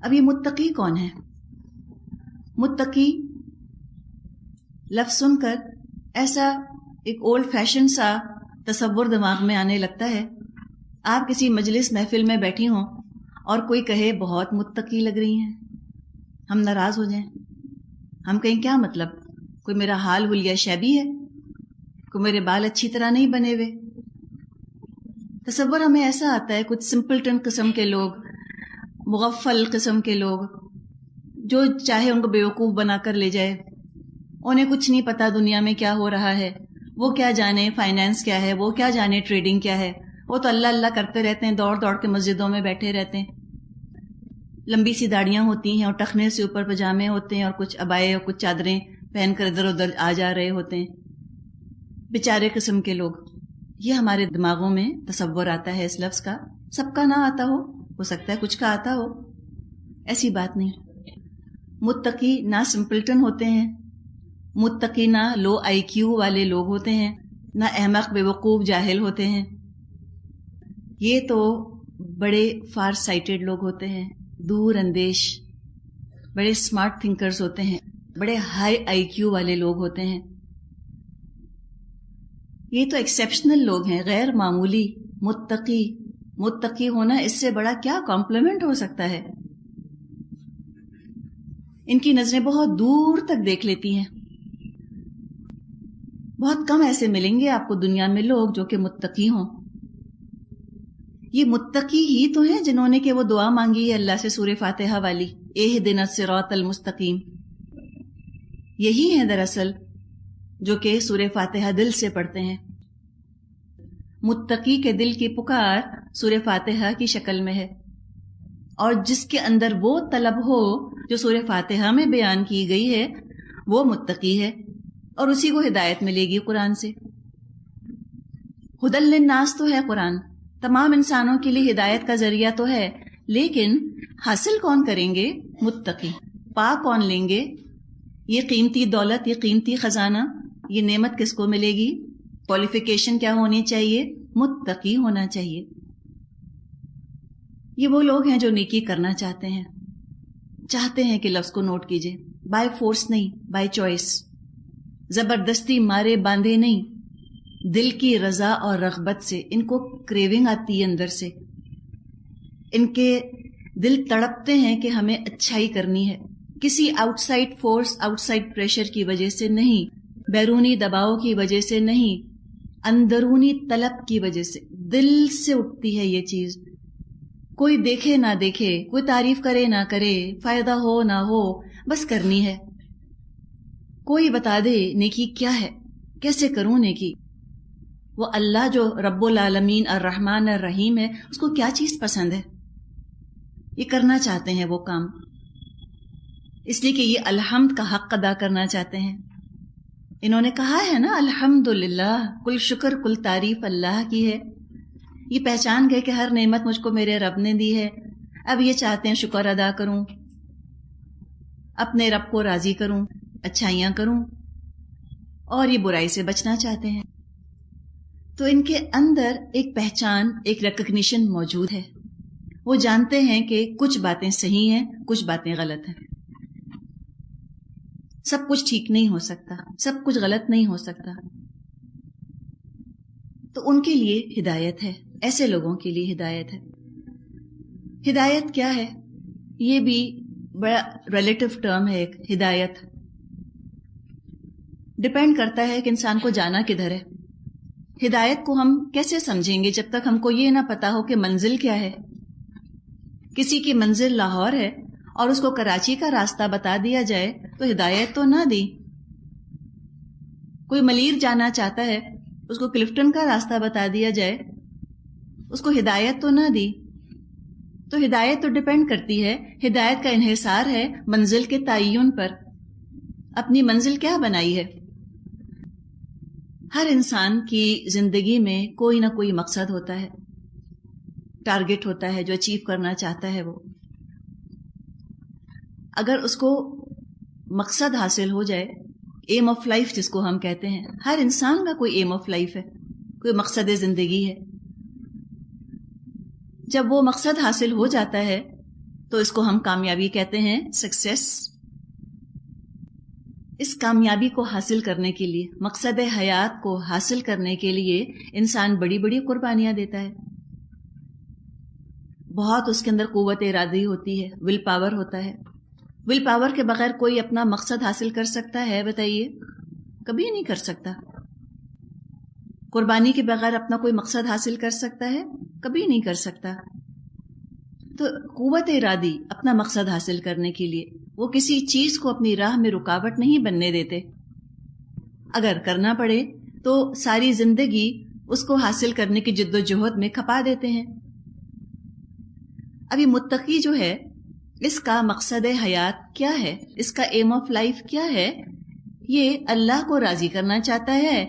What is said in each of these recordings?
اب یہ متقی کون ہے؟ متقی لفظ سن کر ایسا ایک اولڈ فیشن سا تصور دماغ میں آنے لگتا ہے. آپ کسی مجلس محفل میں بیٹھی ہوں اور کوئی کہے بہت متقی لگ رہی ہیں، ہم ناراض ہو جائیں. ہم کہیں کیا مطلب؟ کوئی میرا حال حلیہ شیبی ہے؟ کوئی میرے بال اچھی طرح نہیں بنے ہوئے؟ تصور ہمیں ایسا آتا ہے کچھ سمپلٹن قسم کے لوگ، مغفل قسم کے لوگ، جو چاہے ان کو بیوقوف بنا کر لے جائے. انہیں کچھ نہیں پتا دنیا میں کیا ہو رہا ہے، وہ کیا جانے فائنینس کیا ہے، وہ کیا جانے ٹریڈنگ کیا ہے. وہ تو اللہ اللہ کرتے رہتے ہیں، دوڑ دوڑ کے مسجدوں میں بیٹھے رہتے ہیں. لمبی سی داڑیاں ہوتی ہیں اور ٹخنے سے اوپر پجامے ہوتے ہیں اور کچھ عبائے اور کچھ چادریں پہن کر ادھر ادھر آ جا رہے ہوتے ہیں. بیچارے قسم کے لوگ. یہ ہمارے دماغوں میں تصور آتا ہے اس لفظ کا. سب کا نہ آتا ہو سکتا ہے کچھ کا آتا ہو، ایسی بات نہیں. متقی نہ سمپلٹن ہوتے ہیں، متقی نہ لو آئی کیو والے لوگ ہوتے ہیں، نہ احمق بے وقوف جاہل ہوتے ہیں. یہ تو بڑے فار سائٹڈ لوگ ہوتے ہیں، دور اندیش، بڑے اسمارٹ تھنکرز ہوتے ہیں، بڑے ہائی آئی کیو والے لوگ ہوتے ہیں. یہ تو ایکسیپشنل لوگ ہیں، غیر معمولی. متقی ہونا اس سے بڑا کیا کمپلیمنٹ ہو سکتا ہے. ان کی نظریں بہت دور تک دیکھ لیتی ہیں. بہت کم ایسے ملیں گے آپ کو دنیا میں لوگ جو کہ متقی ہوں. یہ متقی ہی تو ہیں جنہوں نے کہ وہ دعا مانگی ہے اللہ سے سورہ فاتحہ والی، اہدنا الصراط المستقیم. یہی ہیں دراصل جو کہ سورہ فاتحہ دل سے پڑھتے ہیں. متقی کے دل کی پکار سورہ فاتحہ کی شکل میں ہے، اور جس کے اندر وہ طلب ہو جو سورہ فاتحہ میں بیان کی گئی ہے وہ متقی ہے، اور اسی کو ہدایت ملے گی قرآن سے. ہدی للناس تو ہے قرآن، تمام انسانوں کے لیے ہدایت کا ذریعہ تو ہے، لیکن حاصل کون کریں گے؟ متقی. پا کون لیں گے؟ یہ قیمتی دولت، یہ قیمتی خزانہ، یہ نعمت کس کو ملے گی؟ کوالیفیکیشن کیا ہونی چاہیے؟ متقی ہونا چاہیے. یہ وہ لوگ ہیں جو نیکی کرنا چاہتے ہیں کہ لفظ کو نوٹ کیجئے، بائی فورس نہیں، بائی چوائس، زبردستی مارے باندھے نہیں، دل کی رضا اور رغبت سے. ان کو کریونگ آتی ہے اندر سے، ان کے دل تڑپتے ہیں کہ ہمیں اچھائی کرنی ہے، کسی out side force, out side pressure کی وجہ سے نہیں، بیرونی دباؤ کی وجہ سے نہیں، اندرونی طلب کی وجہ سے. دل سے اٹھتی ہے یہ چیز. کوئی دیکھے نہ دیکھے، کوئی تعریف کرے نہ کرے، فائدہ ہو نہ ہو، بس کرنی ہے. کوئی بتا دے نیکی کیا ہے، کیسے کروں نیکی. وہ اللہ جو رب العالمین الرحمن الرحیم ہے، اس کو کیا چیز پسند ہے، یہ کرنا چاہتے ہیں وہ کام، اس لیے کہ یہ الحمد کا حق ادا کرنا چاہتے ہیں. انہوں نے کہا ہے نا الحمدللہ، کل شکر کل تعریف اللہ کی ہے. یہ پہچان گئے کہ ہر نعمت مجھ کو میرے رب نے دی ہے. اب یہ چاہتے ہیں شکر ادا کروں، اپنے رب کو راضی کروں، اچھائیاں کروں، اور یہ برائی سے بچنا چاہتے ہیں. تو ان کے اندر ایک پہچان، ایک ریکگنیشن موجود ہے. وہ جانتے ہیں کہ کچھ باتیں صحیح ہیں، کچھ باتیں غلط ہیں. سب کچھ ٹھیک نہیں ہو سکتا، سب کچھ غلط نہیں ہو سکتا. تو ان کے لیے ہدایت ہے، ایسے لوگوں کے لیے ہدایت ہے. ہدایت کیا ہے؟ یہ بھی بڑا ریلیٹو ٹرم ہے. ایک ہدایت ڈپینڈ کرتا ہے کہ انسان کو جانا کدھر ہے. ہدایت کو ہم کیسے سمجھیں گے جب تک ہم کو یہ نہ پتا ہو کہ منزل کیا ہے. کسی کی منزل لاہور ہے اور اس کو کراچی کا راستہ بتا دیا جائے تو ہدایت تو نہ دی. کوئی ملیر جانا چاہتا ہے، اس کو کلفٹن کا راستہ بتا دیا جائے، اس کو ہدایت تو نہ دی. تو ہدایت تو ڈپینڈ کرتی ہے، ہدایت کا انحصار ہے منزل کے تعین پر. اپنی منزل کیا بنائی ہے؟ ہر انسان کی زندگی میں کوئی نہ کوئی مقصد ہوتا ہے، ٹارگٹ ہوتا ہے جو اچیو کرنا چاہتا ہے. وہ اگر اس کو مقصد حاصل ہو جائے، ایم آف لائف جس کو ہم کہتے ہیں، ہر انسان کا کوئی ایم آف لائف ہے، کوئی مقصد زندگی ہے. جب وہ مقصد حاصل ہو جاتا ہے تو اس کو ہم کامیابی کہتے ہیں، سکسیس۔ اس کامیابی کو حاصل کرنے کے لیے، مقصد حیات کو حاصل کرنے کے لیے انسان بڑی بڑی قربانیاں دیتا ہے، بہت اس کے اندر قوت ارادی ہوتی ہے، ول پاور ہوتا ہے۔ ول پاور کے بغیر کوئی اپنا مقصد حاصل کر سکتا ہے؟ بتائیے، کبھی نہیں کر سکتا۔ قربانی کے بغیر اپنا کوئی مقصد حاصل کر سکتا ہے؟ کبھی نہیں کر سکتا۔ تو قوت ارادی اپنا مقصد حاصل کرنے کے لیے وہ کسی چیز کو اپنی راہ میں رکاوٹ نہیں بننے دیتے، اگر کرنا پڑے تو ساری زندگی اس کو حاصل کرنے کی جد و جہد میں کھپا دیتے ہیں۔ ابھی متقی جو ہے، اس کا مقصد حیات کیا ہے، اس کا ایم آف لائف کیا ہے؟ یہ اللہ کو راضی کرنا چاہتا ہے،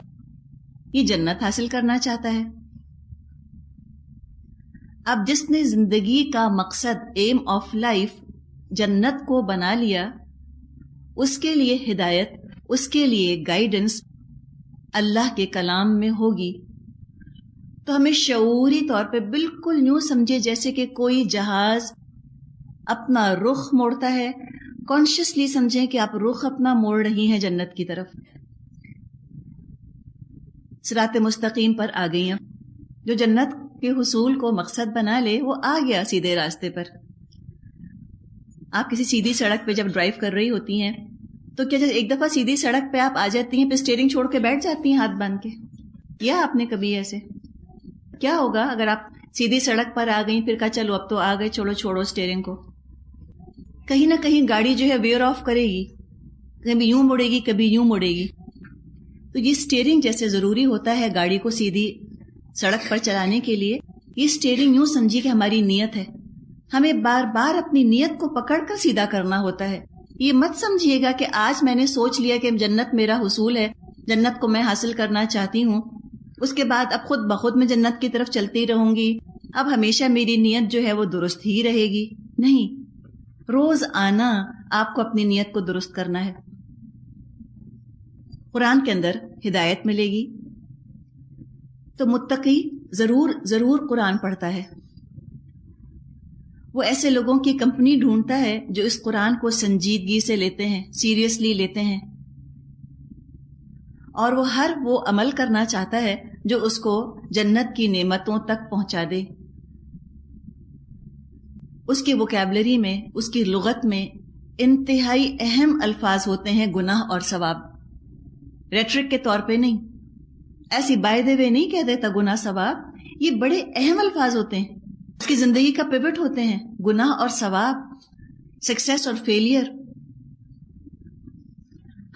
یہ جنت حاصل کرنا چاہتا ہے۔ اب جس نے زندگی کا مقصد، ایم آف لائف جنت کو بنا لیا، اس کے لیے ہدایت، اس کے لیے گائیڈنس اللہ کے کلام میں ہوگی۔ تو ہمیں شعوری طور پہ بالکل یوں سمجھے جیسے کہ کوئی جہاز اپنا رخ موڑتا ہے، کانشیسلی سمجھیں کہ آپ رخ اپنا موڑ رہی ہیں جنت کی طرف، صراط مستقیم پر آ گئی ہیں۔ جو جنت کے حصول کو مقصد بنا لے وہ آ گیا سیدھے راستے پر۔ آپ کسی سیدھی سڑک پہ جب ڈرائیو کر رہی ہوتی ہیں تو کیا ایک دفعہ سیدھی سڑک پہ آپ آ جاتی ہیں، پھر اسٹیئرنگ چھوڑ کے بیٹھ جاتی ہیں ہاتھ باندھ کے؟ کیا آپ نے کبھی ایسے؟ کیا ہوگا اگر آپ سیدھی سڑک پر آ گئیں، پھر کہا چلو اب تو آ گئے، چلو چھوڑو اسٹیئرنگ کو؟ کہیں نہ کہیں گاڑی جو ہے ویئر آف کرے گی، کبھی یوں مڑے گی، کبھی یوں مڑے گی۔ تو یہ اسٹیئرنگ جیسے ضروری ہوتا ہے گاڑی کو سیدھی سڑک پر چلانے کے لیے، یہ اسٹیئرنگ یوں سمجھی کہ ہماری نیت ہے، ہمیں بار بار اپنی نیت کو پکڑ کر سیدھا کرنا ہوتا ہے۔ یہ مت سمجھیے گا کہ آج میں نے سوچ لیا کہ جنت میرا حصول ہے، جنت کو میں حاصل کرنا چاہتی ہوں، اس کے بعد اب خود بخود میں جنت کی طرف چلتی رہوں گی، اب ہمیشہ میری نیت جو ہے وہ درست ہی رہے گی۔ نہیں، روز آنا آپ کو اپنی نیت کو درست کرنا ہے۔ قرآن کے اندر ہدایت ملے گی تو متقی ضرور قرآن پڑھتا ہے، وہ ایسے لوگوں کی کمپنی ڈھونڈتا ہے جو اس قرآن کو سنجیدگی سے لیتے ہیں، سیریسلی لیتے ہیں، اور وہ عمل کرنا چاہتا ہے جو اس کو جنت کی نعمتوں تک پہنچا دے۔ اس کی ووکیبلری میں، اس کی لغت میں انتہائی اہم الفاظ ہوتے ہیں گناہ اور ثواب، ریٹرک کے طور پہ نہیں، ایسی بائی دے وے نہیں کہہ دیتا گناہ ثواب، یہ بڑے اہم الفاظ ہوتے ہیں، اس کی زندگی کا پیوٹ ہوتے ہیں، گناہ اور ثواب، سکسیس اور فیلئر،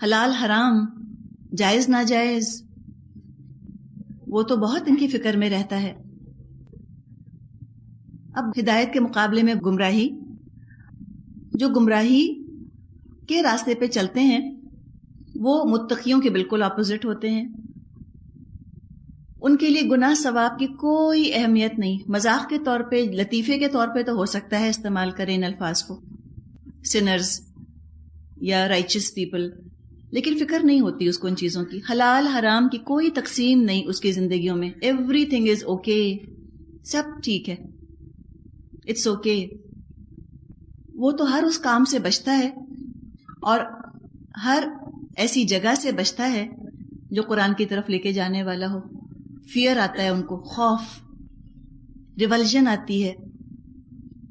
حلال حرام، جائز ناجائز، وہ تو بہت ان کی فکر میں رہتا ہے۔ اب ہدایت کے مقابلے میں گمراہی، جو گمراہی کے راستے پہ چلتے ہیں وہ متقیوں کے بالکل اپوزٹ ہوتے ہیں۔ ان کے لیے گناہ ثواب کی کوئی اہمیت نہیں، مذاق کے طور پہ، لطیفے کے طور پہ تو ہو سکتا ہے استعمال کریں ان الفاظ کو، سنرز یا رائچس پیپل، لیکن فکر نہیں ہوتی اس کو ان چیزوں کی، حلال حرام کی کوئی تقسیم نہیں اس کی زندگیوں میں، ایوری تھنگ از اوکے، سب ٹھیک ہے، اٹس اوکے۔ وہ تو ہر اس کام سے بچتا ہے اور ہر ایسی جگہ سے بچتا ہے جو قرآن کی طرف لے کے جانے والا ہو۔ فیئر آتا ہے ان کو، خوف، ریولژن آتی ہے،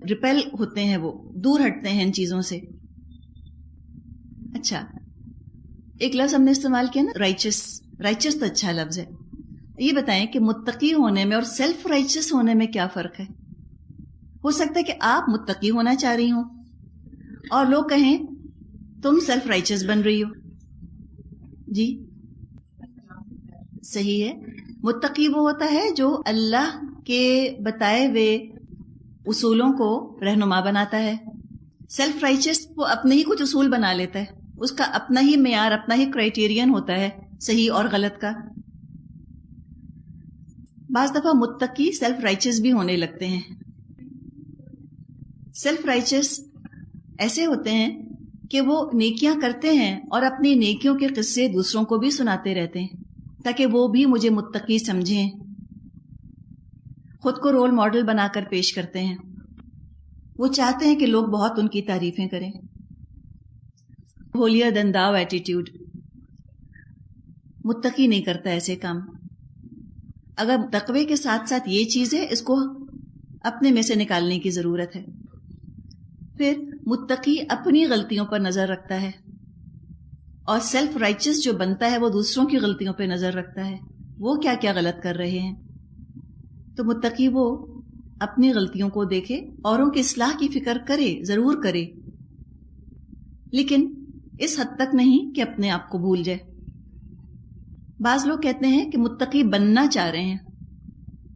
ریپیل ہوتے ہیں، وہ دور ہٹتے ہیں ان چیزوں سے۔ اچھا، ایک لفظ ہم نے استعمال کیا نا، رائچس، رائچس تو اچھا لفظ ہے۔ یہ بتائیں کہ متقی ہونے میں اور سیلف رائچس ہونے میں کیا فرق ہے؟ ہو سکتا ہے کہ آپ متقی ہونا چاہ رہی ہوں اور لوگ کہیں تم سیلف رائچس بن رہی ہو۔ جی صحیح ہے، متقی وہ ہوتا ہے جو اللہ کے بتائے ہوئے اصولوں کو رہنما بناتا ہے۔ سیلف رائچس وہ اپنے ہی کچھ اصول بنا لیتا ہے، اس کا اپنا ہی معیار، اپنا ہی کرائیٹیرین ہوتا ہے صحیح اور غلط کا۔ بعض دفعہ متقی سیلف رائچس بھی ہونے لگتے ہیں۔ سیلف رائچس ایسے ہوتے ہیں کہ وہ نیکیاں کرتے ہیں اور اپنی نیکیوں کے قصے دوسروں کو بھی سناتے رہتے ہیں تاکہ وہ بھی مجھے متقی سمجھیں، خود کو رول ماڈل بنا کر پیش کرتے ہیں۔ وہ چاہتے ہیں کہ لوگ بہت ان کی تعریفیں کریں. holier than thou attitude. متقی نہیں کرتا ایسے کام. اگر تقوی کے ساتھ ساتھ یہ چیز ہے، اس کو اپنے میں سے نکالنے کی ضرورت ہے. پھر متقی اپنی غلطیوں پر نظر رکھتا ہے، اور سیلف رائچس جو بنتا ہے وہ دوسروں کی غلطیوں پہ نظر رکھتا ہے، وہ کیا کیا غلط کر رہے ہیں. تو متقی وہ اپنی غلطیوں کو دیکھے، اوروں کی اصلاح کی فکر کرے، ضرور کرے، لیکن اس حد تک نہیں کہ اپنے آپ کو بھول جائے. بعض لوگ کہتے ہیں کہ متقی بننا چاہ رہے ہیں.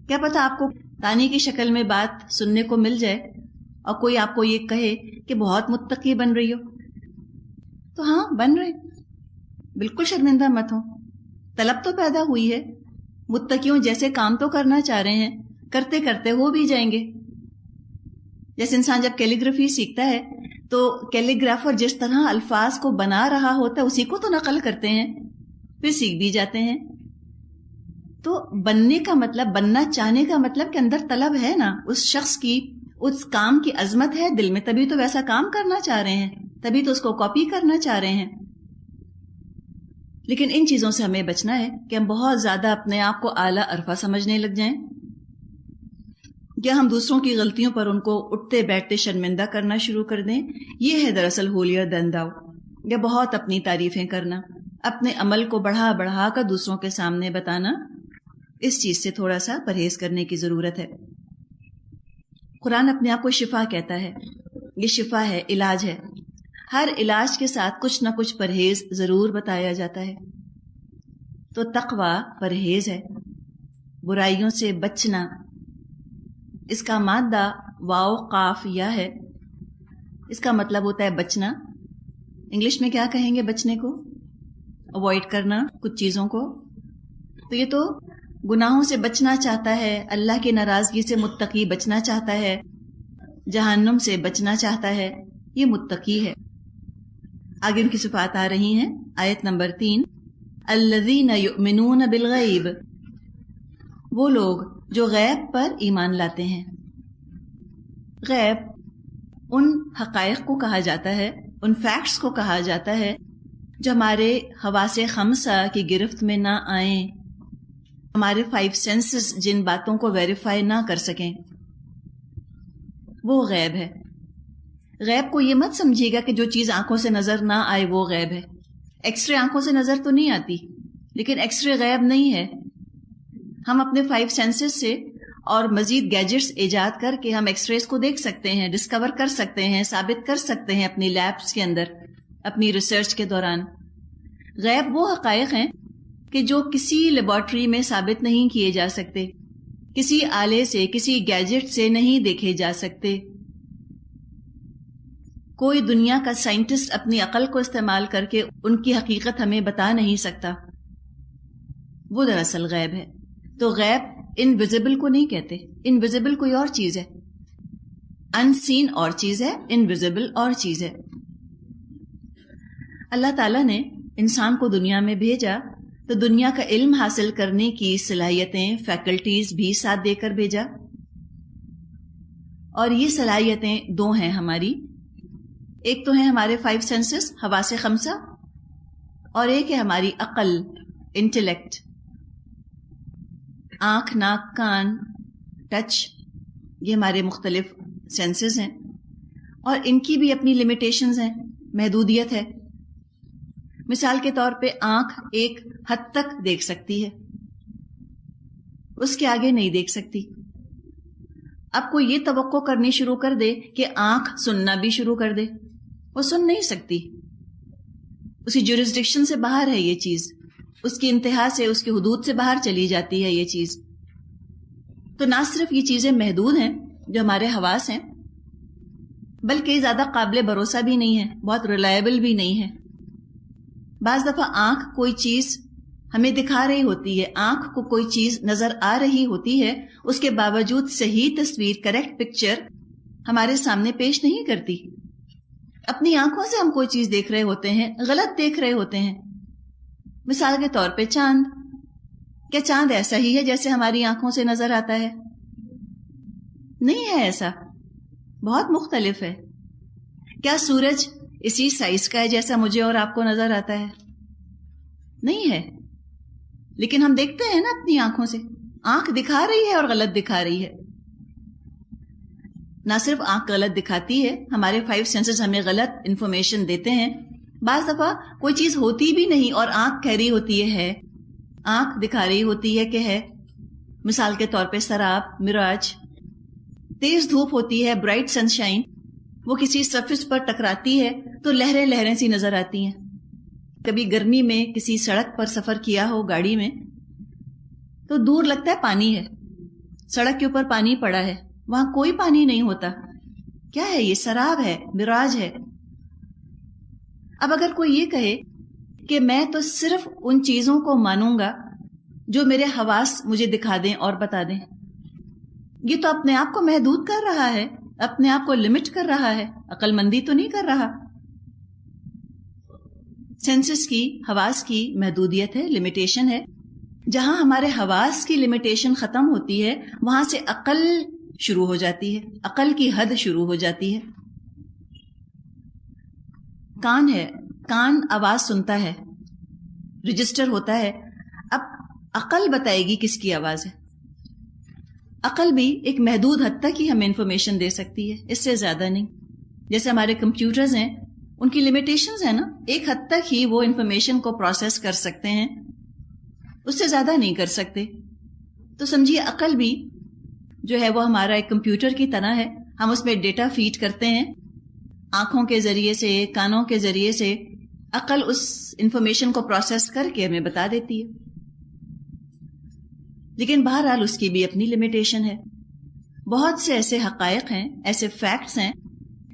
کیا پتہ آپ کو تانی کی شکل میں بات سننے کو مل جائے اور کوئی آپ کو یہ کہے کہ بہت متقی بن رہی ہو. تو ہاں، بن رہے، بالکل شرمندہ مت ہو. طلب تو پیدا ہوئی ہے، متقیوں جیسے کام تو کرنا چاہ رہے ہیں، کرتے کرتے ہو بھی جائیں گے. جیسے انسان جب کیلیگرافی سیکھتا ہے تو کیلیگرافر جس طرح الفاظ کو بنا رہا ہوتا ہے اسی کو تو نقل کرتے ہیں، پھر سیکھ بھی جاتے ہیں. تو بننے کا مطلب، بننا چاہنے کا مطلب کہ اندر طلب ہے نا، اس شخص کی، اس کام کی عظمت ہے دل میں، تبھی تو ویسا کام کرنا چاہ رہے ہیں، تبھی تو اس کو کاپی کرنا چاہ رہے ہیں. لیکن ان چیزوں سے ہمیں بچنا ہے کہ ہم بہت زیادہ اپنے آپ کو اعلیٰ عرفہ سمجھنے لگ جائیں، یا ہم دوسروں کی غلطیوں پر ان کو اٹھتے بیٹھتے شرمندہ کرنا شروع کر دیں. یہ ہے دراصل holier than thou، یا بہت اپنی تعریفیں کرنا، اپنے عمل کو بڑھا بڑھا کر دوسروں کے سامنے بتانا. اس چیز سے تھوڑا سا پرہیز کرنے کی ضرورت ہے. قرآن اپنے آپ کو شفا کہتا ہے. یہ شفا ہے، علاج ہے. ہر علاج کے ساتھ کچھ نہ کچھ پرہیز ضرور بتایا جاتا ہے. تو تقوی پرہیز ہے، برائیوں سے بچنا. اس کا مادہ واو قاف یا ہے. اس کا مطلب ہوتا ہے بچنا. انگلش میں کیا کہیں گے بچنے کو؟ اوائڈ کرنا کچھ چیزوں کو. تو یہ تو گناہوں سے بچنا چاہتا ہے، اللہ کی ناراضگی سے متقی بچنا چاہتا ہے، جہنم سے بچنا چاہتا ہے، یہ متقی ہے. آگے ان کی صفات آ رہی ہیں. آیت نمبر 3، الذین یؤمنون بالغیب، وہ لوگ جو غیب پر ایمان لاتے ہیں. غیب ان حقائق کو کہا جاتا ہے، ان فیکٹس کو کہا جاتا ہے جو ہمارے حواس خمسہ کی گرفت میں نہ آئیں، ہمارے 5 سینسز جن باتوں کو ویریفائی نہ کر سکیں، وہ غیب ہے. غیب کو یہ مت سمجھیے گا کہ جو چیز آنکھوں سے نظر نہ آئے وہ غیب ہے. ایکس رے آنکھوں سے نظر تو نہیں آتی، لیکن ایکس رے غیب نہیں ہے. ہم اپنے 5 سینسز سے اور مزید گیجٹس ایجاد کر کے ہم ایکس ریز کو دیکھ سکتے ہیں، ڈسکور کر سکتے ہیں، ثابت کر سکتے ہیں اپنی لیبس کے اندر، اپنی ریسرچ کے دوران. غیب وہ حقائق ہیں کہ جو کسی لیبارٹری میں ثابت نہیں کیے جا سکتے، کسی آلے سے، کسی گیجٹ سے نہیں دیکھے جا سکتے. کوئی دنیا کا سائنٹسٹ اپنی عقل کو استعمال کر کے ان کی حقیقت ہمیں بتا نہیں سکتا. وہ دراصل غیب ہے. تو غیب انویزیبل کو نہیں کہتے. انویزیبل کوئی اور چیز ہے، ان سین اور چیز ہے، انویزیبل اور چیز ہے. اللہ تعالیٰ نے انسان کو دنیا میں بھیجا تو دنیا کا علم حاصل کرنے کی صلاحیتیں، فیکلٹیز بھی ساتھ دے کر بھیجا. اور یہ صلاحیتیں 2 ہیں ہماری. ایک تو ہیں ہمارے 5 سینسز، حواس خمسہ، اور ایک ہے ہماری عقل، انٹلیکٹ. آنکھ، ناک، کان، ٹچ، یہ ہمارے مختلف سینسز ہیں، اور ان کی بھی اپنی لمیٹیشنز ہیں، محدودیت ہے. مثال کے طور پہ آنکھ ایک حد تک دیکھ سکتی ہے، اس کے آگے نہیں دیکھ سکتی. اب کوئی یہ توقع کرنی شروع کر دے کہ آنکھ سننا بھی شروع کر دے، وہ سن نہیں سکتی. اسی جورسڈکشن سے باہر ہے یہ چیز، اس کی انتہا سے، اس کی حدود سے باہر چلی جاتی ہے یہ چیز. تو نہ صرف یہ چیزیں محدود ہیں جو ہمارے حواس ہیں، بلکہ زیادہ قابل بھروسہ بھی نہیں ہے، بہت ریلائبل بھی نہیں ہے. بعض دفعہ آنکھ کوئی چیز ہمیں دکھا رہی ہوتی ہے، آنکھ کو کوئی چیز نظر آ رہی ہوتی ہے، اس کے باوجود صحیح تصویر، کریکٹ پکچر ہمارے سامنے پیش نہیں کرتی. اپنی آنکھوں سے ہم کوئی چیز دیکھ رہے ہوتے ہیں، غلط دیکھ رہے ہوتے ہیں. مثال کے طور پہ چاند. کیا چاند ایسا ہی ہے جیسے ہماری آنکھوں سے نظر آتا ہے؟ نہیں ہے ایسا. بہت مختلف ہے. کیا سورج اسی سائز کا ہے جیسا مجھے اور آپ کو نظر آتا ہے؟ نہیں ہے. لیکن ہم دیکھتے ہیں نا اپنی آنکھوں سے. آنکھ دکھا رہی ہے اور غلط دکھا رہی ہے. نہ صرف آنکھ غلط دکھاتی ہے، ہمارے 5 سینسز ہمیں غلط انفارمیشن دیتے ہیں. بعض دفعہ کوئی چیز ہوتی بھی نہیں اور آنکھ کہہ رہی ہوتی ہے، آنکھ دکھا رہی ہوتی ہے کہ ہے. مثال کے طور پہ سراب، مراج. تیز دھوپ ہوتی ہے، برائٹ سن شائن، وہ کسی سرفیس پر ٹکراتی ہے تو لہریں لہریں سی نظر آتی ہیں. کبھی گرمی میں کسی سڑک پر سفر کیا ہو گاڑی میں تو دور لگتا ہے پانی ہے، سڑک کے اوپر پانی پڑا ہے، وہاں کوئی پانی نہیں ہوتا. کیا ہے یہ؟ سراب ہے، مراج ہے. اب اگر کوئی یہ کہے کہ میں تو صرف ان چیزوں کو مانوں گا جو میرے حواس مجھے دکھا دیں اور بتا دیں، یہ تو اپنے آپ کو محدود کر رہا ہے، اپنے آپ کو لمٹ کر رہا ہے، عقل مندی تو نہیں کر رہا. سینسز کی، حواس کی محدودیت ہے، لمیٹیشن ہے. جہاں ہمارے حواس کی لمیٹیشن ختم ہوتی ہے وہاں سے عقل شروع ہو جاتی ہے، عقل کی حد شروع ہو جاتی ہے. کان ہے، کان آواز سنتا ہے، رجسٹر ہوتا ہے. اب عقل بتائے گی کس کی آواز ہے. عقل بھی ایک محدود حد تک ہی ہمیں انفارمیشن دے سکتی ہے، اس سے زیادہ نہیں. جیسے ہمارے کمپیوٹرز ہیں، ان کی لمیٹیشنز ہیں نا، ایک حد تک ہی وہ انفارمیشن کو پروسیس کر سکتے ہیں، اس سے زیادہ نہیں کر سکتے. تو سمجھیے عقل بھی جو ہے وہ ہمارا ایک کمپیوٹر کی طرح ہے. ہم اس میں ڈیٹا فیڈ کرتے ہیں آنکھوں کے ذریعے سے، کانوں کے ذریعے سے. عقل اس انفارمیشن کو پروسیس کر کے ہمیں بتا دیتی ہے. لیکن بہرحال اس کی بھی اپنی لمیٹیشن ہے. بہت سے ایسے حقائق ہیں، ایسے فیکٹس ہیں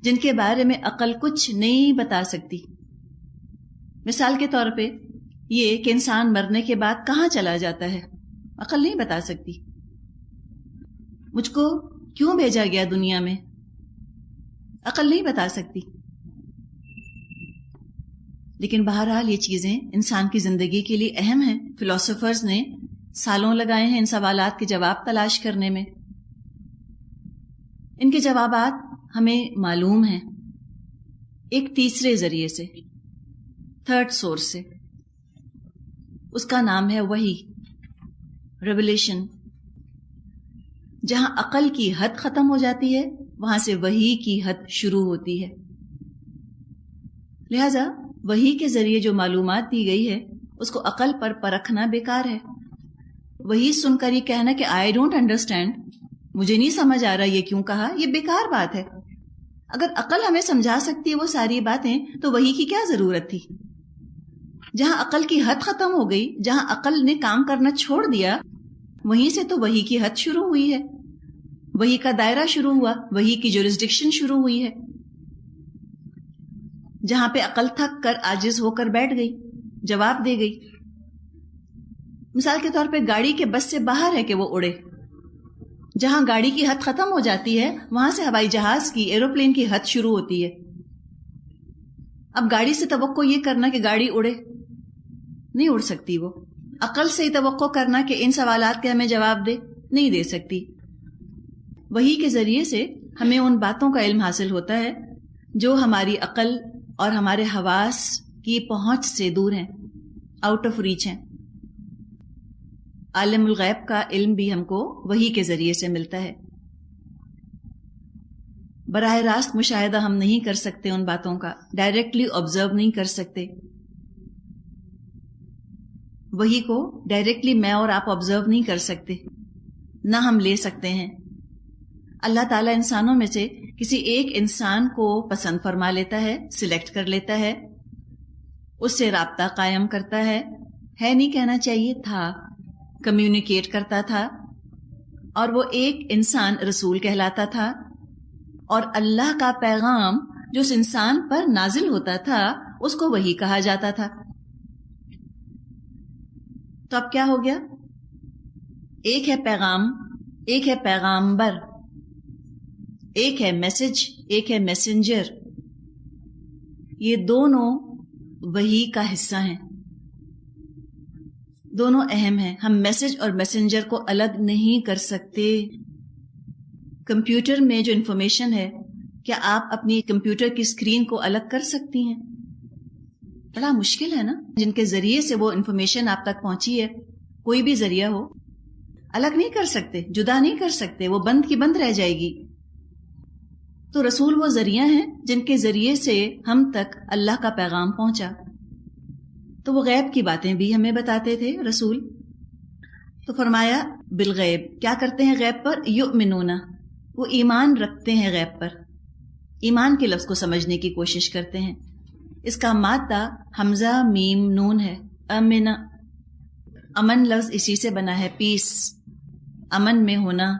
جن کے بارے میں عقل کچھ نہیں بتا سکتی. مثال کے طور پہ یہ کہ انسان مرنے کے بعد کہاں چلا جاتا ہے، عقل نہیں بتا سکتی. مجھ کو کیوں بھیجا گیا دنیا میں، عقل نہیں بتا سکتی. لیکن بہرحال یہ چیزیں انسان کی زندگی کے لیے اہم ہیں. فلاسفرز نے سالوں لگائے ہیں ان سوالات کے جواب تلاش کرنے میں. ان کے جوابات ہمیں معلوم ہیں ایک تیسرے ذریعے سے، تھرڈ سورس سے. اس کا نام ہے وحی، ریویلیشن. جہاں عقل کی حد ختم ہو جاتی ہے وہاں سے وحی کی حد شروع ہوتی ہے. لہذا وحی کے ذریعے جو معلومات دی گئی ہے اس کو عقل پر پرکھنا بیکار ہے. وہی سن کر یہ کہنا کہ آئی ڈونٹ انڈرسٹینڈ، مجھے نہیں سمجھ آ رہا یہ کیوں کہا، یہ بیکار بات ہے. اگر عقل ہمیں سمجھا سکتی ہے وہ ساری باتیں تو وحی کی کیا ضرورت تھی. جہاں عقل کی حد ختم ہو گئی، جہاں عقل نے کام کرنا چھوڑ دیا، وہیں سے تو وحی کی حد شروع ہوئی ہے، وحی کا دائرہ شروع ہوا، وحی کی جورسڈکشن شروع ہوئی ہے. جہاں پہ عقل تھک کر عاجز ہو کر بیٹھ گئی، جواب دے گئی. مثال کے طور پہ گاڑی کے بس سے باہر ہے کہ وہ اڑے. جہاں گاڑی کی حد ختم ہو جاتی ہے وہاں سے ہوائی جہاز کی، ایروپلین کی حد شروع ہوتی ہے. اب گاڑی سے توقع یہ کرنا کہ گاڑی اڑے، نہیں اڑ سکتی. وہ عقل سے ہی توقع کرنا کہ ان سوالات کے ہمیں جواب دے، نہیں دے سکتی. وحی کے ذریعے سے ہمیں ان باتوں کا علم حاصل ہوتا ہے جو ہماری عقل اور ہمارے حواس کی پہنچ سے دور ہیں، آؤٹ آف ریچ ہیں. عالم الغیب کا علم بھی ہم کو وحی کے ذریعے سے ملتا ہے. براہ راست مشاہدہ ہم نہیں کر سکتے ان باتوں کا، ڈائریکٹلی آبزرو نہیں کر سکتے. وحی کو ڈائریکٹلی میں اور آپ آبزرو نہیں کر سکتے، نہ ہم لے سکتے ہیں. اللہ تعالیٰ انسانوں میں سے کسی ایک انسان کو پسند فرما لیتا ہے، سلیکٹ کر لیتا ہے، اس سے رابطہ قائم کرتا ہے نہیں کہنا چاہیے تھا، کمیونیکیٹ کرتا تھا، اور وہ ایک انسان رسول کہلاتا تھا. اور اللہ کا پیغام جو اس انسان پر نازل ہوتا تھا اس کو وحی کہا جاتا تھا. تو اب کیا ہو گیا؟ ایک ہے پیغام، ایک ہے پیغامبر، ایک ہے میسج، ایک ہے میسنجر. یہ دونوں وحی کا حصہ ہیں، دونوں اہم ہیں. ہم میسج اور میسنجر کو الگ نہیں کر سکتے. کمپیوٹر میں جو انفارمیشن ہے کیا آپ اپنی کمپیوٹر کی اسکرین کو الگ کر سکتی ہیں؟ بڑا مشکل ہے نا. جن کے ذریعے سے وہ انفارمیشن آپ تک پہنچی ہے، کوئی بھی ذریعہ ہو، الگ نہیں کر سکتے، جدا نہیں کر سکتے، وہ بند کی بند رہ جائے گی. تو رسول وہ ذریعہ ہیں جن کے ذریعے سے ہم تک اللہ کا پیغام پہنچا. تو وہ غیب کی باتیں بھی ہمیں بتاتے تھے رسول. تو فرمایا بالغیب، کیا کرتے ہیں غیب پر؟ یؤمنون، وہ ایمان رکھتے ہیں غیب پر. ایمان کے لفظ کو سمجھنے کی کوشش کرتے ہیں. اس کا مادہ حمزہ میم نون ہے. امن، امن لفظ اسی سے بنا ہے، پیس، امن میں ہونا.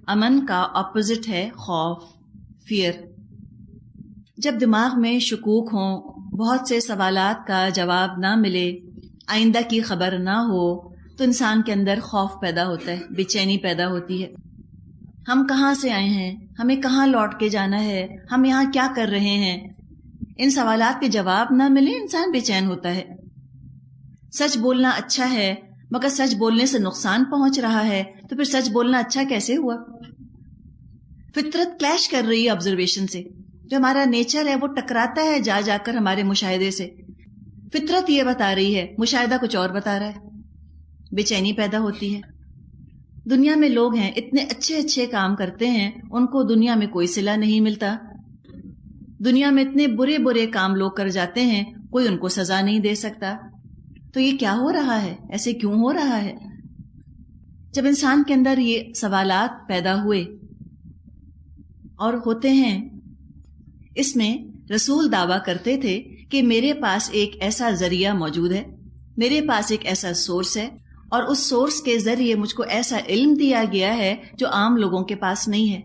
امن کا اپوزٹ ہے خوف، فیئر. جب دماغ میں شکوک ہوں، بہت سے سوالات کا جواب نہ ملے، آئندہ کی خبر نہ ہو، تو انسان کے اندر خوف پیدا ہوتا ہے، بے چینی پیدا ہوتی ہے. ہم کہاں سے آئے ہیں؟ ہمیں کہاں لوٹ کے جانا ہے؟ ہم یہاں کیا کر رہے ہیں؟ ان سوالات کے جواب نہ ملے، انسان بے چین ہوتا ہے. سچ بولنا اچھا ہے، مگر سچ بولنے سے نقصان پہنچ رہا ہے، تو پھر سچ بولنا اچھا کیسے ہوا؟ فطرت کلیش کر رہی ہے آبزرویشن سے. جو ہمارا نیچر ہے وہ ٹکراتا ہے جا جا کر ہمارے مشاہدے سے. فطرت یہ بتا رہی ہے، مشاہدہ کچھ اور بتا رہا ہے، بے چینی پیدا ہوتی ہے. دنیا میں لوگ ہیں اتنے اچھے اچھے کام کرتے ہیں، ان کو دنیا میں کوئی صلہ نہیں ملتا. دنیا میں اتنے برے برے کام لوگ کر جاتے ہیں، کوئی ان کو سزا نہیں دے سکتا. تو یہ کیا ہو رہا ہے؟ ایسے کیوں ہو رہا ہے؟ جب انسان کے اندر یہ سوالات پیدا ہوئے اور ہوتے ہیں، اس میں رسول دعویٰ کرتے تھے کہ میرے پاس ایک ایسا ذریعہ موجود ہے، میرے پاس ایک ایسا سورس ہے، اور اس سورس کے ذریعے مجھ کو ایسا علم دیا گیا ہے جو عام لوگوں کے پاس نہیں ہے.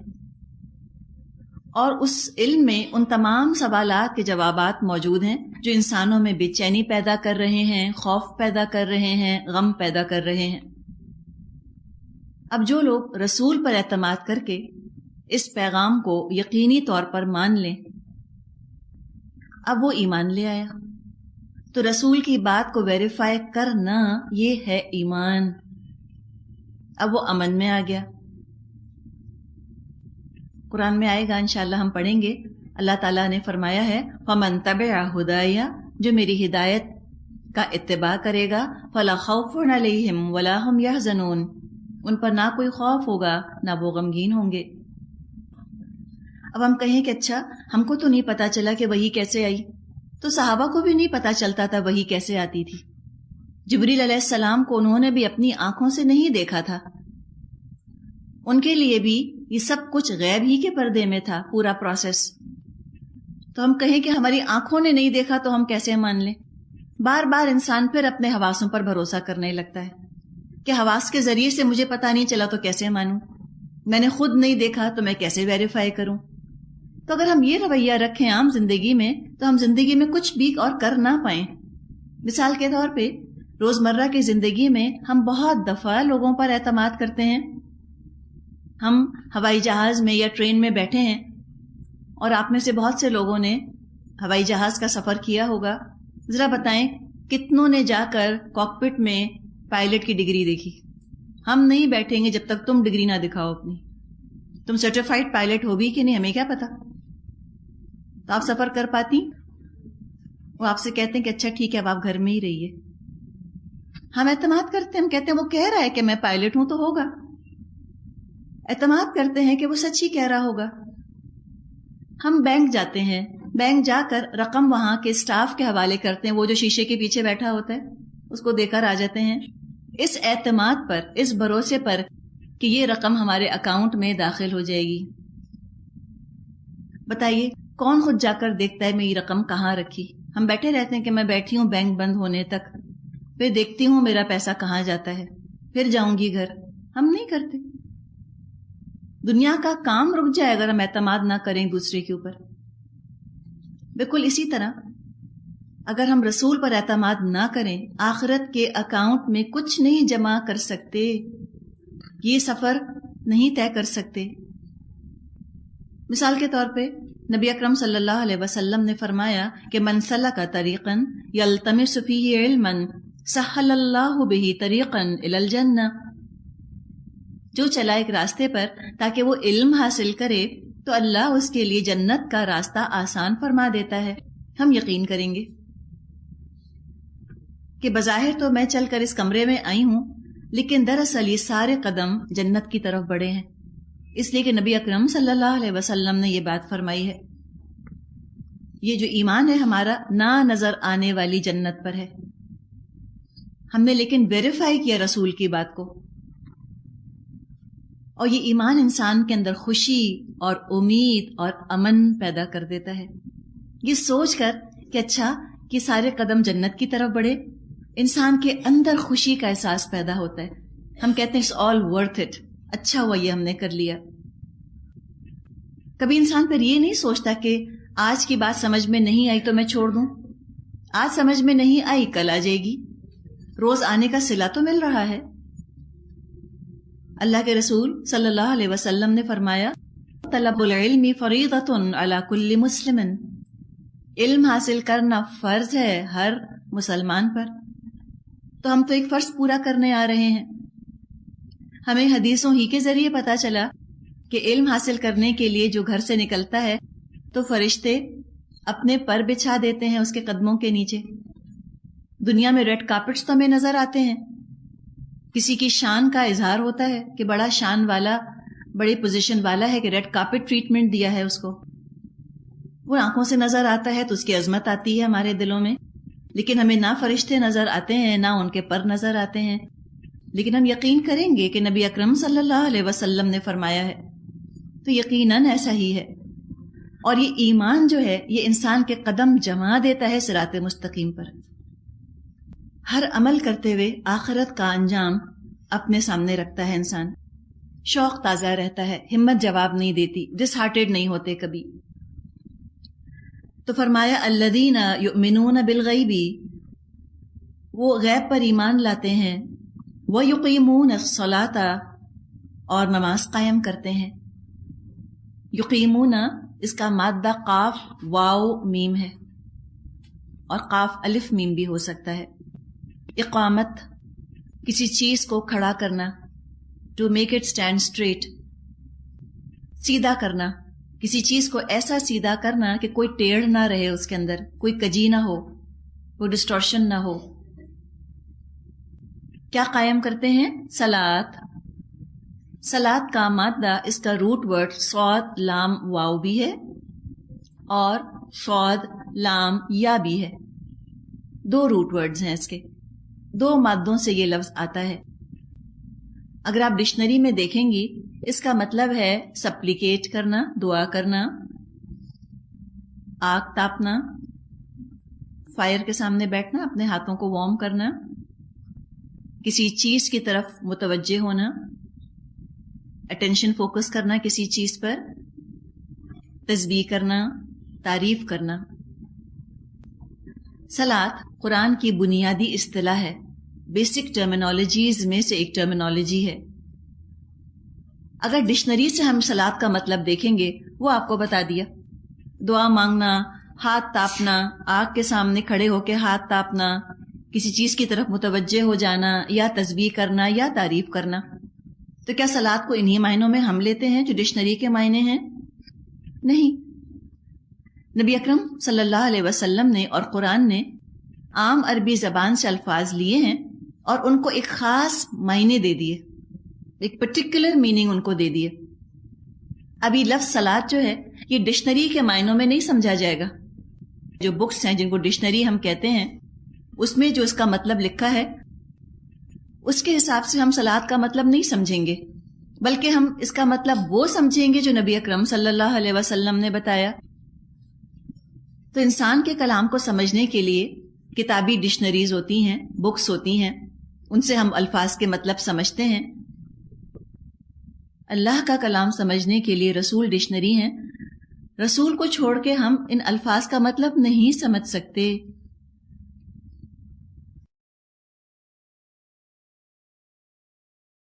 اور اس علم میں ان تمام سوالات کے جوابات موجود ہیں جو انسانوں میں بے چینی پیدا کر رہے ہیں، خوف پیدا کر رہے ہیں، غم پیدا کر رہے ہیں. اب جو لوگ رسول پر اعتماد کر کے اس پیغام کو یقینی طور پر مان لیں، اب وہ ایمان لے آیا. تو رسول کی بات کو ویریفائی کرنا یہ ہے ایمان. اب وہ امن میں آ گیا. قرآن میں آئے گا انشاءاللہ، ہم پڑھیں گے. اللہ تعالیٰ نے فرمایا ہے فَمَن تَبِعَ هُدَايَ، جو میری ہدایت کا اتباع کرے گا، فَلَا خَوْفٌ عَلَيْهِمْ وَلَا هُمْ يَحْزَنُونَ، ان پر نہ کوئی خوف ہوگا نہ وہ غمگین ہوں گے. اب ہم کہیں کہ اچھا ہم کو تو نہیں پتا چلا کہ وحی کیسے آئی، تو صحابہ کو بھی نہیں پتا چلتا تھا وحی کیسے آتی تھی. جبریل علیہ السلام کو انہوں نے بھی اپنی آنکھوں سے نہیں دیکھا تھا، ان کے لیے بھی یہ سب کچھ غیب ہی کے پردے میں تھا پورا پروسیس. تو ہم کہیں کہ ہماری آنکھوں نے نہیں دیکھا تو ہم کیسے مان لیں؟ بار بار انسان پھر اپنے حواسوں پر بھروسہ کرنے لگتا ہے کہ حواس کے ذریعے سے مجھے پتا نہیں چلا تو کیسے مانوں، میں نے خود نہیں دیکھا تو میں کیسے ویریفائی کروں. تو اگر ہم یہ رویہ رکھیں عام زندگی میں تو ہم زندگی میں کچھ بھی اور کر نہ پائیں. مثال کے طور پہ روزمرہ کی زندگی میں ہم بہت دفعہ لوگوں پر اعتماد کرتے ہیں. ہم ہوائی جہاز میں یا ٹرین میں بیٹھے ہیں، اور آپ میں سے بہت سے لوگوں نے ہوائی جہاز کا سفر کیا ہوگا. ذرا بتائیں کتنوں نے جا کر کاکپٹ میں پائلٹ کی ڈگری دیکھی؟ ہم نہیں بیٹھیں گے جب تک تم ڈگری نہ دکھاؤ اپنی. تم سرٹیفائڈ پائلٹ ہو بھی کہ نہیں ہمیں کیا پتا. تو آپ سفر کر پاتی؟ وہ آپ سے کہتے ہیں کہ اچھا ٹھیک ہے اب آپ گھر میں ہی رہیے. ہم اعتماد کرتے ہیں، ہم کہتے ہیں وہ کہہ رہا ہے کہ میں پائلٹ ہوں تو ہوگا. اعتماد کرتے ہیں کہ وہ سچ ہی کہہ رہا ہوگا. ہم بینک جاتے ہیں، بینک جا کر رقم وہاں کے اسٹاف کے حوالے کرتے ہیں، وہ جو شیشے کے پیچھے بیٹھا ہوتا ہے اس کو دے کر آ جاتے ہیں، اس اعتماد پر، اس بھروسے پر کہ یہ رقم ہمارے اکاؤنٹ میں داخل ہو جائے گی. بتائیے کون خود جا کر دیکھتا ہے میں یہ رقم کہاں رکھی؟ ہم بیٹھے رہتے ہیں کہ میں بیٹھی ہوں بینک بند ہونے تک، پھر دیکھتی ہوں میرا پیسہ کہاں جاتا ہے، پھر جاؤں گی گھر. ہم نہیں کرتے. دنیا کا کام رک جائے اگر ہم اعتماد نہ کریں دوسرے کے اوپر. بالکل اسی طرح اگر ہم رسول پر اعتماد نہ کریں، آخرت کے اکاؤنٹ میں کچھ نہیں جمع کر سکتے، یہ سفر نہیں طے کر سکتے. مثال کے طور پہ نبی اکرم صلی اللہ علیہ وسلم نے فرمایا کہ من سلک طریقا یلتمس فیہ علما سہل اللہ بہ طریقا الی الجنہ، جو چلا ایک راستے پر تاکہ وہ علم حاصل کرے تو اللہ اس کے لیے جنت کا راستہ آسان فرما دیتا ہے. ہم یقین کریں گے کہ بظاہر تو میں چل کر اس کمرے میں آئی ہوں، لیکن دراصل یہ سارے قدم جنت کی طرف بڑھے ہیں، اس لیے کہ نبی اکرم صلی اللہ علیہ وسلم نے یہ بات فرمائی ہے. یہ جو ایمان ہے ہمارا نہ نظر آنے والی جنت پر ہے. ہم نے لیکن ویریفائی کیا رسول کی بات کو، اور یہ ایمان انسان کے اندر خوشی اور امید اور امن پیدا کر دیتا ہے. یہ سوچ کر کہ اچھا کہ سارے قدم جنت کی طرف بڑھے، انسان کے اندر خوشی کا احساس پیدا ہوتا ہے. ہم کہتے ہیں اٹس آل ورتھ اٹ، اچھا ہوا یہ ہم نے کر لیا. کبھی انسان پھر یہ نہیں سوچتا کہ آج کی بات سمجھ میں نہیں آئی تو میں چھوڑ دوں، آج سمجھ میں نہیں آئی کل آ جائے گی، روز آنے کا صلہ تو مل رہا ہے. اللہ کے رسول صلی اللہ علیہ وسلم نے فرمایا طلب العلم فریضۃ علی کل مسلم، علم حاصل کرنا فرض ہے ہر مسلمان پر. تو ہم تو ایک فرض پورا کرنے آ رہے ہیں. ہمیں حدیثوں ہی کے ذریعے پتا چلا کہ علم حاصل کرنے کے لیے جو گھر سے نکلتا ہے تو فرشتے اپنے پر بچھا دیتے ہیں اس کے قدموں کے نیچے. دنیا میں ریڈ کارپٹس تو ہمیں نظر آتے ہیں، کسی کی شان کا اظہار ہوتا ہے کہ بڑا شان والا، بڑی پوزیشن والا ہے کہ ریڈ کارپٹ ٹریٹمنٹ دیا ہے اس کو، وہ آنکھوں سے نظر آتا ہے تو اس کی عظمت آتی ہے ہمارے دلوں میں. لیکن ہمیں نہ فرشتے نظر آتے ہیں نہ ان کے پر نظر آتے ہیں، لیکن ہم یقین کریں گے کہ نبی اکرم صلی اللہ علیہ وسلم نے فرمایا ہے، تو یقیناً ایسا ہی ہے. اور یہ ایمان جو ہے یہ انسان کے قدم جما دیتا ہے صراط مستقیم پر. ہر عمل کرتے ہوئے آخرت کا انجام اپنے سامنے رکھتا ہے انسان، شوق تازہ رہتا ہے، ہمت جواب نہیں دیتی، ڈس ہارٹیڈ نہیں ہوتے کبھی. تو فرمایا الذین یؤمنون بالغیب، وہ غیب پر ایمان لاتے ہیں، ویقیمون الصلاۃ، اور نماز قائم کرتے ہیں. یقیمون اس کا مادہ قاف واو میم ہے، اور قاف الف میم بھی ہو سکتا ہے. اقامت کسی چیز کو کھڑا کرنا، to make it stand straight, سیدھا کرنا، کسی چیز کو ایسا سیدھا کرنا کہ کوئی ٹیڑھ نہ رہے، اس کے اندر کوئی کجی نہ ہو، کوئی ڈسٹورشن نہ ہو. کیا قائم کرتے ہیں؟ صلاۃ. صلاۃ کا مادہ اس کا روٹ ورڈ صاد لام واو بھی ہے اور صاد لام یا بھی ہے. دو روٹ ورڈز ہیں اس کے، دو مادوں سے یہ لفظ آتا ہے. اگر آپ ڈکشنری میں دیکھیں گی اس کا مطلب ہے سپلیکیٹ کرنا، دعا کرنا، آگ تاپنا، فائر کے سامنے بیٹھنا، اپنے ہاتھوں کو وارم کرنا، کسی چیز کی طرف متوجہ ہونا، اٹینشن فوکس کرنا کسی چیز پر، تسبیح کرنا، تعریف کرنا. صلاۃ قرآن کی بنیادی اصطلاح ہے، بیسک ٹرمینالوجیز میں سے ایک ٹرمینالوجی ہے. اگر ڈکشنری سے ہم صلاۃ کا مطلب دیکھیں گے وہ آپ کو بتا دیا، دعا مانگنا، ہاتھ تاپنا، آگ کے سامنے کھڑے ہو کے ہاتھ تاپنا، کسی چیز کی طرف متوجہ ہو جانا، یا تسبیح کرنا یا تعریف کرنا. تو کیا صلاۃ کو انہی معنوں میں ہم لیتے ہیں جو ڈکشنری کے معنی ہیں؟ نہیں. نبی اکرم صلی اللہ علیہ وسلم نے اور قرآن نے عام عربی زبان سے الفاظ لیے ہیں اور ان کو ایک خاص معنی دے دیے، ایک پرٹیکولر میننگ ان کو دے دیے. ابھی لفظ صلاۃ جو ہے یہ ڈکشنری کے معنوں میں نہیں سمجھا جائے گا. جو بکس ہیں جن کو ڈکشنری ہم کہتے ہیں اس میں جو اس کا مطلب لکھا ہے اس کے حساب سے ہم صلاۃ کا مطلب نہیں سمجھیں گے، بلکہ ہم اس کا مطلب وہ سمجھیں گے جو نبی اکرم صلی اللہ علیہ وسلم نے بتایا. تو انسان کے کلام کو سمجھنے کے لیے کتابی ڈکشنریز ہوتی ہیں، بکس ہوتی ہیں، ان سے ہم الفاظ کے مطلب سمجھتے ہیں. اللہ کا کلام سمجھنے کے لیے رسول ڈکشنری ہیں. رسول کو چھوڑ کے ہم ان الفاظ کا مطلب نہیں سمجھ سکتے.